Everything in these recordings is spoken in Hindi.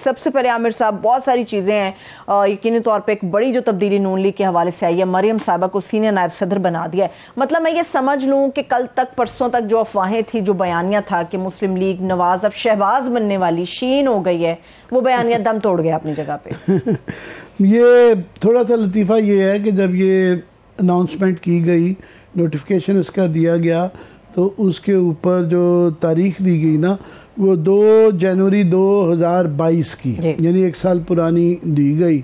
सबसे पहले आमिर साहब, बहुत सारी चीज़ें हैं, यकीनी तौर पे एक बड़ी जो तब्दीली नून लीग के हवाले से आई है, मरियम साहबा को सीनियर नायब सदर बना दिया है। मतलब मैं ये समझ लूँ कि कल तक परसों तक जो अफवाहें थी, जो बयानिया था कि मुस्लिम लीग नवाज अब शहबाज बनने वाली शीन हो गई है, वो बयानिया दम तोड़ गया अपनी जगह पे। ये थोड़ा सा लतीफ़ा ये है कि जब ये अनाउंसमेंट की गई, नोटिफिकेशन इसका दिया गया, तो उसके ऊपर जो तारीख दी गई ना, वो 2 जनवरी 2022 की, यानी 1 साल पुरानी दी गई।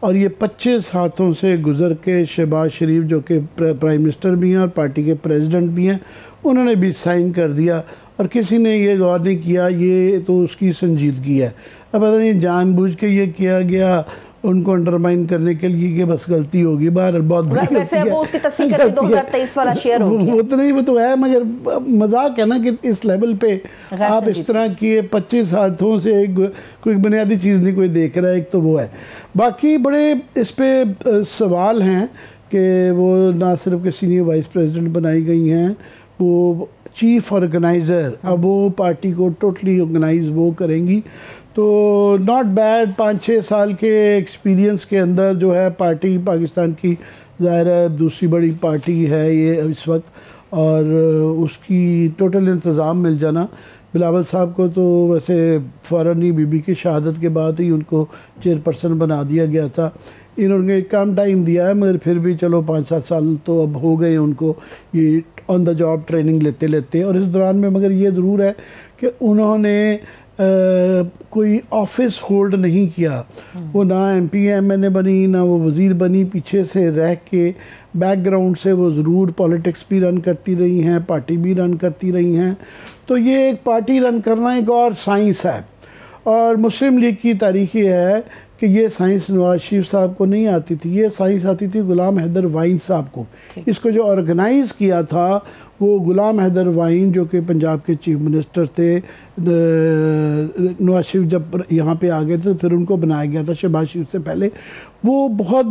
और ये 25 हाथों से गुजर के शहबाज शरीफ जो कि प्राइम मिनिस्टर भी हैं और पार्टी के प्रेसिडेंट भी हैं, उन्होंने भी साइन कर दिया और किसी ने ये गौर नहीं किया। ये तो उसकी संजीदगी है। अब पता नहीं जानबूझ के ये किया गया उनको अंडरमाइन करने के लिए कि बस गलती होगी, बाहर बहुत बड़ी गलती है। वो उसकी तस्दीक करके 2023 वाला शेयर हो गया। वो तो नहीं, वो तो है, मगर मजाक है ना कि इस लेवल पे आप इस तरह किए 25 हाथों से कोई बुनियादी चीज़ नहीं कोई देख रहा है। एक तो वो है, बाकी बड़े इस पे सवाल हैं कि वो ना सिर्फ के सीनियर वाइस प्रेसिडेंट बनाई गई हैं, वो चीफ ऑर्गेनाइज़र, अब वो पार्टी को टोटली ऑर्गेनाइज वो करेंगी। तो नॉट बैड, 5-6 साल के एक्सपीरियंस के अंदर जो है पार्टी पाकिस्तान की ज़ाहिर है दूसरी बड़ी पार्टी है ये इस वक्त, और उसकी टोटल इंतज़ाम मिल जाना। बिलावल साहब को तो वैसे फ़ौरन ही बीबी की शहादत के बाद ही उनको चेयरपर्सन बना दिया गया था। इन्होंने कम टाइम दिया है, मगर फिर भी चलो 5-7 साल तो अब हो गए उनको ये ऑन द जॉब ट्रेनिंग लेते लेते। और इस दौरान में मगर ये ज़रूर है कि उन्होंने कोई ऑफिस होल्ड नहीं किया। वो ना MP MNA बनी, ना वो वज़ीर बनी, पीछे से रह के बैकग्राउंड से वो ज़रूर पॉलिटिक्स भी रन करती रही हैं, पार्टी भी रन करती रही हैं। तो ये एक पार्टी रन करना एक और साइंस है। और मुस्लिम लीग की तारीख ये है कि ये साइंस नवाज शरीफ साहब को नहीं आती थी, ये साइंस आती थी गुलाम हैदर वाइन साहब को। इसको जो ऑर्गेनाइज़ किया था वो गुलाम हैदर वाइन जो कि पंजाब के चीफ मिनिस्टर थे। नवाज शरीफ जब यहाँ पे आ गए थे फिर उनको बनाया गया था शहबाज शरीफ से पहले। वो बहुत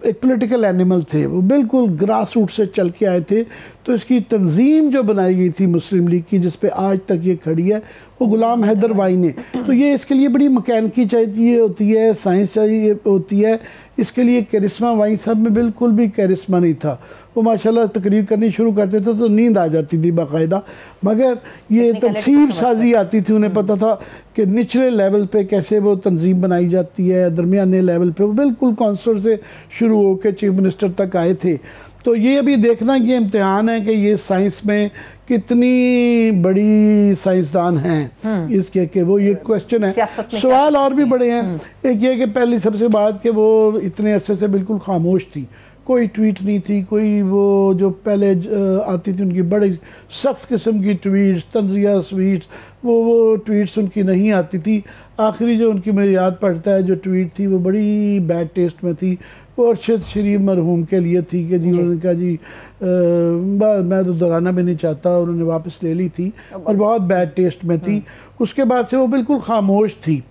एक पॉलिटिकल एनिमल थे, वो बिल्कुल ग्रास रूट से चल के आए थे। तो इसकी तंजीम जो बनाई गई थी मुस्लिम लीग की, जिस पे आज तक ये खड़ी है, वो गुलाम हैदर वाइन है। तो ये इसके लिए बड़ी मकैनिकी चाहिए होती है, साइंस चाहिए होती है। इसके लिए करिश्मा वाइन साहब में बिल्कुल भी करिश्मा नहीं था। वो माशाल्लाह तकरीर करनी शुरू करते थे तो नींद आ जाती थी बाकायदा, मगर ये तनसीब साजी आती थी। उन्हें पता था कि निचले लेवल पे कैसे वो तंजीम बनाई जाती है, दरमियाने लेवल पे वो बिल्कुल कौंसलर से शुरू होकर चीफ मिनिस्टर तक आए थे। तो ये अभी देखना ये इम्तिहान है कि ये साइंस में कितनी बड़ी साइंसदान हैं इसके, कि वो ये क्वेश्चन है। सवाल और भी बड़े हैं। एक ये कि पहली सबसे बात कि वो इतने अरसे से बिल्कुल खामोश थी, कोई ट्वीट नहीं थी, कोई वो जो पहले आती थी उनकी बड़ी सख्त किस्म की ट्वीट्स, तंजिया स्वीट्स, वो ट्वीट्स उनकी नहीं आती थी। आखिरी जो उनकी मुझे याद पड़ता है जो ट्वीट थी वो बड़ी बैड टेस्ट में थी। वो अरशद शरीफ मरहूम के लिए थी कि जी उन्होंने कहा जी मैं तो दोहराना भी नहीं चाहता, उन्होंने वापस ले ली थी और बहुत बैड टेस्ट में थी। उसके बाद से वो बिल्कुल खामोश थी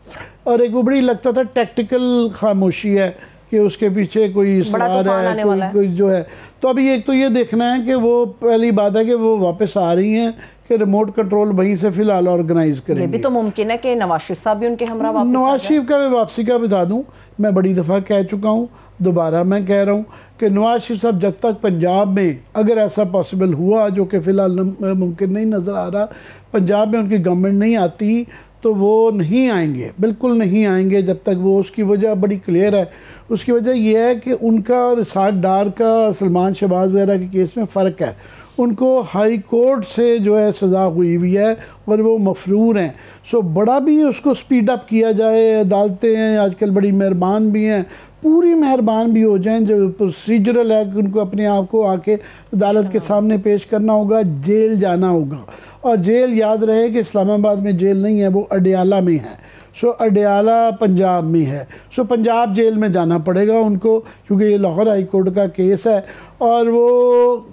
और एक वो बड़ी लगता था टैक्टिकल खामोशी है कि उसके पीछे कोई इसरार है, कोई जो है। तो अभी एक तो ये देखना है कि वो पहली बात है कि वो वापस आ रही हैं कि रिमोट कंट्रोल वहीं से फिलहाल ऑर्गेनाइज करेंगे। ये भी तो मुमकिन है कि नवाज शरीफ साहब भी उनके हमरा वापस नवाज शरीफ का मैं वापसी का बता दूं, मैं बड़ी दफ़ा कह चुका हूं, दोबारा मैं कह रहा हूं कि नवाज शरीफ साहब जब तक पंजाब में, अगर ऐसा पॉसिबल हुआ जो कि फ़िलहाल मुमकिन नहीं नज़र आ रहा, पंजाब में उनकी गवर्नमेंट नहीं आती तो वो नहीं आएंगे, बिल्कुल नहीं आएंगे जब तक वो। उसकी वजह बड़ी क्लियर है। उसकी वजह यह है कि उनका और इसाक डार का सलमान शहबाज वगैरह के केस में फ़र्क है। उनको हाई कोर्ट से जो है सज़ा हुई हुई है और वो मफरूर हैं। सो बड़ा भी उसको स्पीड अप किया जाए, अदालतें हैं आजकल बड़ी मेहरबान भी हैं, पूरी मेहरबान भी हो जाएं। जो प्रोसीजरल है कि उनको अपने आप को आके अदालत के सामने पेश करना होगा, जेल जाना होगा। और जेल याद रहे कि इस्लामाबाद में जेल नहीं है, वो अडयाला में है। सो अडयाला पंजाब में है। सो पंजाब जेल में जाना पड़ेगा उनको, क्योंकि ये लाहौर हाई कोर्ट का केस है। और वो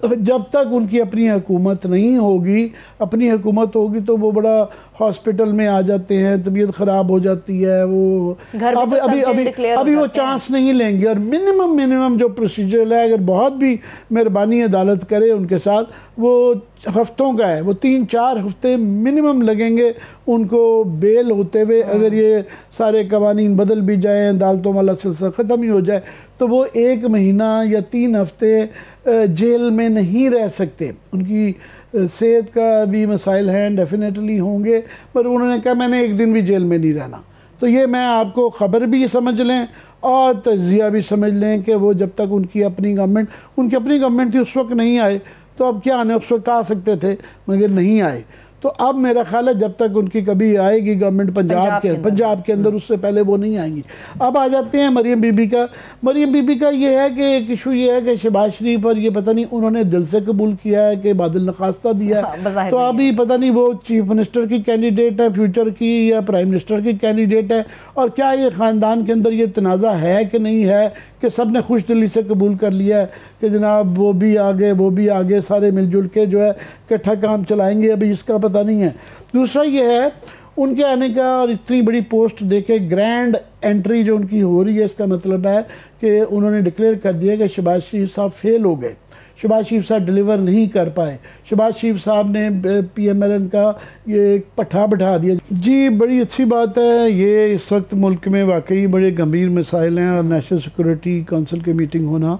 जब तक उनकी अपनी हुकूमत नहीं होगी, अपनी हुकूमत होगी तो वो बड़ा हॉस्पिटल में आ जाते हैं, तबीयत ख़राब हो जाती है, वो अभी वो चांस नहीं लेंगे। और मिनिमम जो प्रोसीजर है, अगर बहुत भी मेहरबानी अदालत करे उनके साथ, वो हफ्तों का है, वो 3-4 हफ्ते मिनिमम लगेंगे उनको बेल होते हुए। अगर ये सारे कवानीन बदल भी जाएँ, अदालतों वाला सिलसिला ख़त्म ही हो जाए, तो वो 1 महीना या 3 हफ्ते जेल में नहीं रह सकते। उनकी सेहत का भी मसाइल हैं, डेफिनेटली होंगे, पर उन्होंने कहा मैंने 1 दिन भी जेल में नहीं रहना। तो ये मैं आपको ख़बर भी समझ लें और तज्ज़िया भी समझ लें कि वो जब तक उनकी अपनी गवर्नमेंट थी उस वक्त नहीं आए, तो अब क्या आने, उस वक्त आ सकते थे मगर नहीं आए। तो अब मेरा ख्याल है जब तक उनकी कभी आएगी गवर्नमेंट पंजाब के अंदर, उससे पहले वो नहीं आएंगी। अब आ जाते हैं मरियम बीबी का ये है कि एक इशू ये है कि शहबाज शरीफ और ये पता नहीं उन्होंने दिल से कबूल किया है कि बादल नखास्ता दिया है, तो अभी पता नहीं वो चीफ मिनिस्टर की कैंडिडेट है फ्यूचर की या प्राइम मिनिस्टर की कैंडिडेट है, और क्या ये ख़ानदान के अंदर ये तनाज़ा है कि नहीं है कि सब ने खुश दिली से कबूल कर लिया है कि जनाब वो भी आगे सारे मिलजुल के जो है इकट्ठा काम चलाएंगे। अभी इसका पता नहीं है। दूसरा ये है उनके आने का, और इतनी बड़ी पोस्ट देके ग्रैंड एंट्री जो उनकी हो रही है, इसका मतलब है कि उन्होंने डिक्लेयर कर दिया कि शहबाज शरीफ साहब फेल हो गए, शहबाज शरीफ साहब डिलीवर नहीं कर पाए, शहबाज शरीफ साहब ने PMLN का ये पट्टा बिठा दिया। जी बड़ी अच्छी बात है, ये इस वक्त मुल्क में वाकई बड़े गंभीर मसाइल हैं और नेशनल सिक्योरिटी काउंसिल की मीटिंग होना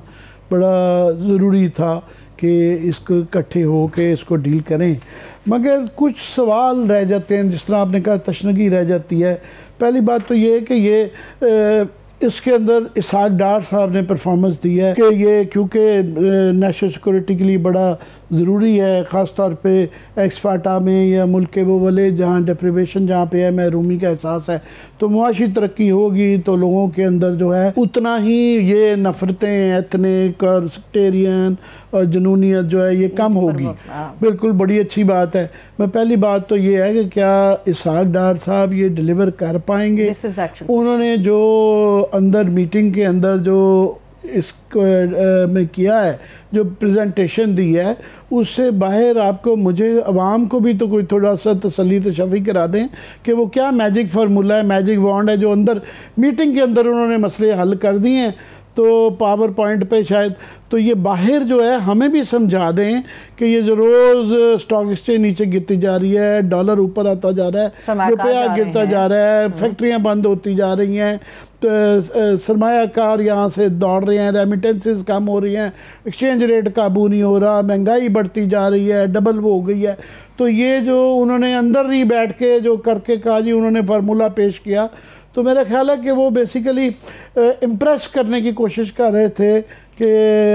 बड़ा ज़रूरी था कि इसको इकट्ठे हो के इसको डील करें। मगर कुछ सवाल रह जाते हैं, जिस तरह आपने कहा तशनगी रह जाती है। पहली बात तो ये है कि ये इसके अंदर इसहाक डार साहब ने परफॉर्मेंस दी है कि ये क्योंकि नेशनल सिक्योरिटी के लिए बड़ा ज़रूरी है, ख़ास तौर पे एक्सफाटा में या मुल्क के वो वाले जहाँ डिप्रिवेशन जहाँ पे है, महरूमी का एहसास है, तो मुआशी तरक्की होगी तो लोगों के अंदर जो है उतना ही ये नफ़रतें एथनिक और सेक्टेरियन और जुनूनियत जो है ये कम होगी। बिल्कुल बड़ी अच्छी बात है। मैं पहली बात तो ये है कि क्या इसहाक डार साहब ये डिलीवर कर पाएंगे। उन्होंने जो अंदर मीटिंग के अंदर जो इसको में किया है, जो प्रेजेंटेशन दी है, उससे बाहर आपको मुझे अवाम को भी तो कोई थोड़ा सा तसल्ली तशफ़ी करा दें कि वो क्या मैजिक फार्मूला है, मैजिक वॉन्ड है जो अंदर मीटिंग के अंदर उन्होंने मसले हल कर दिए हैं। तो पावर पॉइंट पे शायद तो ये बाहर जो है हमें भी समझा दें कि ये जो रोज़ स्टॉक एक्सचेंज नीचे गिरती जा रही है, डॉलर ऊपर आता जा रहा है, रुपया गिरता जा रहा है, फैक्ट्रियां बंद होती जा रही हैं, तो सरमायाकार यहाँ से दौड़ रहे हैं, रेमिटेंसेस कम हो रही हैं, एक्सचेंज रेट काबू नहीं हो रहा, महंगाई बढ़ती जा रही है, डबल वो हो गई है। तो ये जो उन्होंने अंदर ही बैठ के जो करके कहा जी उन्होंने फार्मूला पेश किया, तो मेरा ख्याल है कि वो बेसिकली इम्प्रेस करने की कोशिश कर रहे थे कि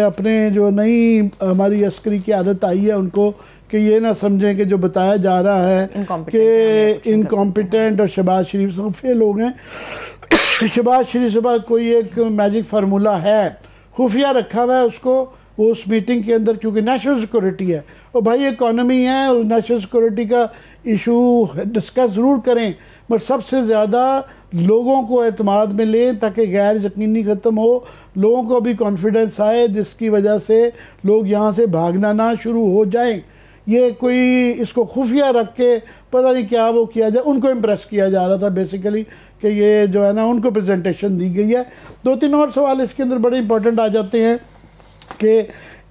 अपने जो नई हमारी अस्करी की आदत आई है उनको, कि ये ना समझें कि जो बताया जा रहा है कि इनकॉम्पिटेंट और शहबाज शरीफ साहब फेल हो गए। शहबाज शरीफ के पास कोई एक मैजिक फार्मूला है, खुफिया रखा हुआ है उसको, वो उस मीटिंग के अंदर, क्योंकि नेशनल सिक्योरिटी है और भाई इकॉनमी है, और नेशनल सिक्योरिटी का इशू डिस्कस ज़रूर करें, पर सबसे ज़्यादा लोगों को एतमाद में लें ताकि गैर यकीनी ख़त्म हो, लोगों को भी कॉन्फिडेंस आए, जिसकी वजह से लोग यहाँ से भागना ना शुरू हो जाएं। ये कोई इसको खुफिया रख के पता नहीं क्या वो किया जाए, उनको इम्प्रेस किया जा रहा था बेसिकली कि ये जो है ना उनको प्रेजेंटेशन दी गई है। 2-3 और सवाल इसके अंदर बड़े इंपॉर्टेंट आ जाते हैं कि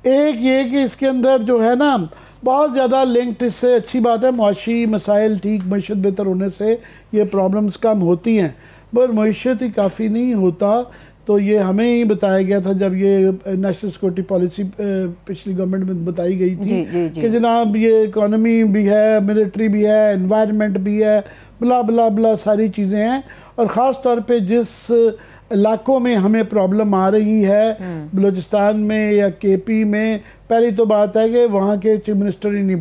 एक ये कि इसके अंदर जो है ना बहुत ज़्यादा लिंक्ड, इससे अच्छी बात है मुआशी मसाइल ठीक, मईशत बेहतर होने से ये प्रॉब्लम्स कम होती हैं, पर मईशत ही काफ़ी नहीं होता। तो ये हमें ही बताया गया था जब ये नेशनल सिक्योरिटी पॉलिसी पिछली गवर्नमेंट में बताई गई थी कि जनाब ये इकोनॉमी भी है, मिलिट्री भी है, एनवायरनमेंट भी है, बला बला बला सारी चीज़ें हैं, और ख़ास तौर पे जिस इलाकों में हमें प्रॉब्लम आ रही है बलूचिस्तान में या KP में, पहली तो बात है कि वहाँ के चीफ मिनिस्टर ही नहीं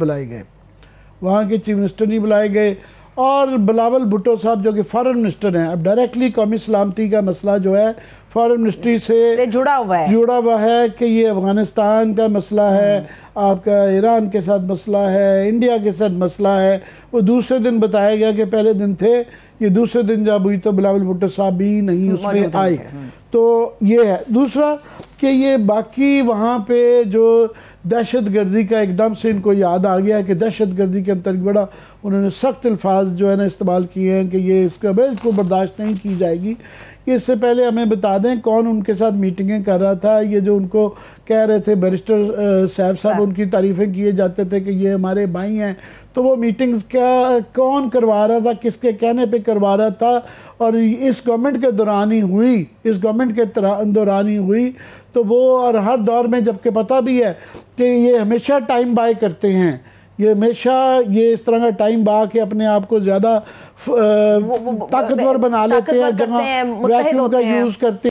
बुलाए गए, और बिलावल भुट्टो साहब जो कि फॉरेन मिनिस्टर हैं, अब डायरेक्टली कौमी सलामती का मसला जो है फॉरेन मिनिस्ट्री से जुड़ा हुआ है कि ये अफगानिस्तान का मसला है, आपका ईरान के साथ मसला है, इंडिया के साथ मसला है। वो दूसरे दिन बताया गया कि पहले दिन थे, ये दूसरे दिन जब हुई तो बिलावल भुट्टो साहब भी नहीं उसमें आए। तो ये है। दूसरा कि ये बाकी वहाँ पे जो दहशत गर्दी का एकदम से इनको याद आ गया कि दहशत गर्दी के अंतर्गत बड़ा उन्होंने सख्त अल्फाज जो है ना इस्तेमाल किए हैं कि ये इसका बिल्कुल बर्दाश्त नहीं की जाएगी। इससे पहले हमें बता दें दें कौन उनके साथ मीटिंगें कर रहा था। ये जो उनको कह रहे थे बैरिस्टर सैफ साहब, उनकी तारीफें किए जाते थे कि ये हमारे भाई हैं, तो वो मीटिंग्स क्या कौन करवा रहा था, किसके कहने पे करवा रहा था, और इस गवर्नमेंट के दौरान ही हुई, इस गवर्नमेंट के दौरान ही हुई। तो वो और हर दौर में, जबकि पता भी है कि ये हमेशा टाइम बाय करते हैं, ये हमेशा ये इस तरह का टाइम बा के अपने आप को ज़्यादा ताकतवर बना लेते हैं, जहाँ वैक्यूम का यूज़ करते हैं।